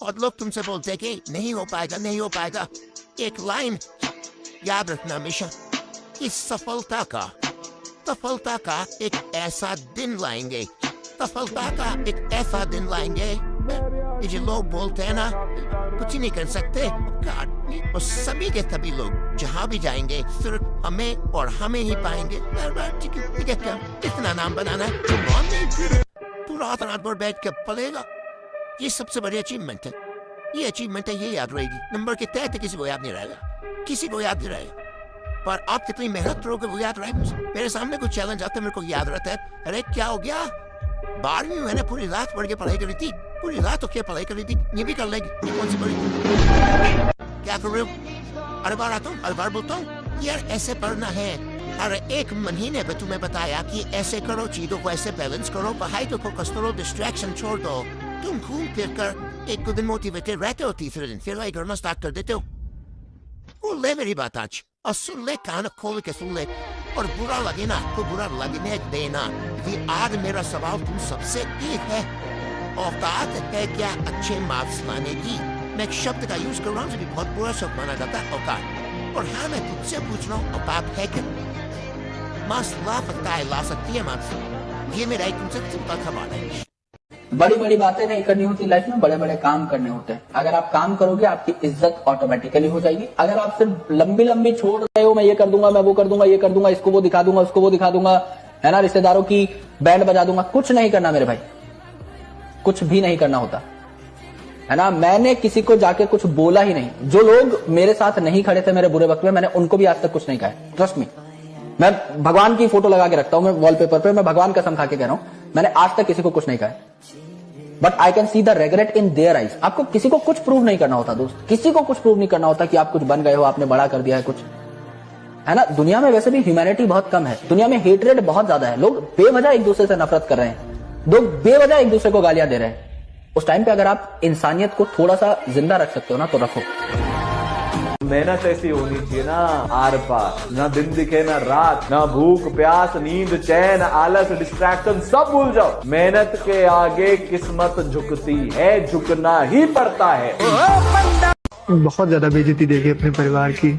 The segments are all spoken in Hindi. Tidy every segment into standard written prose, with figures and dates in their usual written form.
और लोग तुमसे बोलते हैं कि नहीं हो पाएगा, नहीं हो पाएगा। एक लाइन याद रखना हमेशा कि सफलता का एक ऐसा दिन लाएंगे, सफलता का एक ऐसा दिन लाएंगे। ये जो लोग बोलते हैं ना कुछ ही नहीं कर सकते, और सभी के सभी लोग जहाँ भी जाएंगे सिर्फ हमें और हमें ही पाएंगे। ठीक है क्या इतना नाम बनाना है? तू रात भर बैठ के पलेगा, ये सबसे बड़ी अचीवमेंट है। ये अचीवमेंट है, ये याद रहेगी। नंबर के तहत किसी को याद नहीं रहेगा, किसी को याद नहीं रहेगा। पर आप कितनी मेहनत करोगे वो याद रहेगा। मेरे सामने कुछ चैलेंज आता है, मेरे को याद रहता है, अरे क्या हो गया 12वीं में मैंने पूरी रात पढ़ के पढ़ाई करी थी, पूरी रात तो क्या पढ़ाई करी थी, ये भी कर लेगी। ये कौन सी बड़ी क्या कर रहे हो? अरे बार आता हूँ, अरे बार बोलता हूँ यार ऐसे पढ़ना है। अरे एक महीने पे तुम्हें बताया कि ऐसे करो, चीजों को ऐसे बैलेंस करो, पढ़ाई को फोकस करो, डिस्ट्रैक्शन छोड़ दो। तुम घूम फिर कर एक दिन मोटिवेटेड रहते हो, तीसरे दिन फिर वही करना स्टार्ट कर देते हो। वो ले मेरी बात आज और सुन ले, कान खोल के सुन ले, और बुरा लगे ना तो बुरा लगने देना। ये आज मेरा सवाल तुम सबसे ये है, औकात है क्या अच्छे मार्क्स लाने की? मैं एक शब्द का यूज कर रहा हूँ जो बहुत बुरा शब्द माना जाता है, औकात। और हाँ मैं तुमसे पूछ रहा हूँ औकात है क्या? मार्क्स ला सकता है, ला सकती है मार्क्स। ये मेरा एक तुमसे सिंपल सवाल है। बड़ी बड़ी बातें नहीं करनी होती लाइफ में, बड़े बड़े काम करने होते हैं। अगर आप काम करोगे आपकी इज्जत ऑटोमेटिकली हो जाएगी। अगर आप सिर्फ लंबी लंबी छोड़ रहे हो, मैं ये कर दूंगा, मैं वो कर दूंगा, ये कर दूंगा, इसको वो दिखा दूंगा, उसको वो दिखा दूंगा, है ना, रिश्तेदारों की बैंड बजा दूंगा, कुछ नहीं करना मेरे भाई, कुछ भी नहीं करना होता है ना। मैंने किसी को जाके कुछ बोला ही नहीं। जो लोग मेरे साथ नहीं खड़े थे मेरे बुरे वक्त में, मैंने उनको भी आज तक कुछ नहीं कहा। ट्रस्ट मी, मैं भगवान की फोटो लगा के रखता हूं, मैं वॉलपेपर पे, मैं भगवान कसम खा के कह रहा हूं, मैंने आज तक किसी को कुछ नहीं कहा। But I can see the regret in their eyes. आपको किसी को कुछ प्रूव नहीं करना होता दोस्त, किसी को कुछ प्रूव नहीं करना होता कि आप कुछ बन गए हो, आपने बड़ा कर दिया है कुछ, है ना। दुनिया में वैसे भी ह्यूमैनिटी बहुत कम है, दुनिया में हेटरेट बहुत ज्यादा है। लोग बेवजह एक दूसरे से नफरत कर रहे हैं, लोग बेवजह एक दूसरे को गालियां दे रहे हैं। उस टाइम पे अगर आप इंसानियत को थोड़ा सा जिंदा रख सकते हो ना तो रखो। मेहनत ऐसी होनी चाहिए ना आर पार, ना दिन दिखे ना रात, ना भूख प्यास नींद चैन आलस डिस्ट्रैक्शन सब भूल जाओ। मेहनत के आगे किस्मत झुकती है, झुकना ही पड़ता है। बहुत ज्यादा बेइज्जती देखी अपने परिवार की।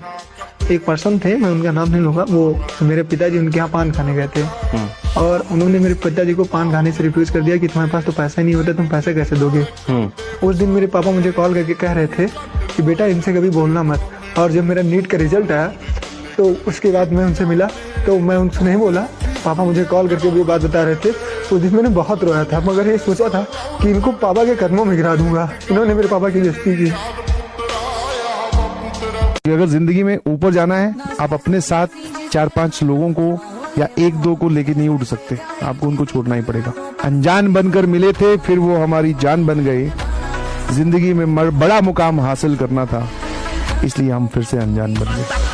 एक पर्सन थे, मैं उनका नाम नहीं लूंगा, वो मेरे पिताजी उनके यहाँ पान खाने गए थे और उन्होंने मेरे पिताजी को पान खाने से रिफ्यूज कर दिया कि तुम्हारे पास तो पैसा नहीं होता, तुम पैसे कैसे दोगे। उस दिन मेरे पापा मुझे कॉल करके कह रहे थे कि बेटा इनसे कभी बोलना मत। और जब मेरा नीट का रिजल्ट आया तो उसके बाद मैं उनसे मिला तो मैं उनसे नहीं बोला, पापा मुझे कॉल करके भी बात बता रहे थे। उस दिन मैंने बहुत रोया था, मगर ये सोचा था कि इनको पापा के कदमों में गिरा दूंगा। इन्होंने मेरे पापा की बेइज्जती की। अगर जिंदगी में ऊपर जाना है, आप अपने साथ 4-5 लोगों को या 1-2 को लेके नहीं उठ सकते, आपको उनको छोड़ना ही पड़ेगा। अनजान बनकर मिले थे, फिर वो हमारी जान बन गए। जिंदगी में बड़ा मुकाम हासिल करना था, इसलिए हम फिर से अनजान बन गए।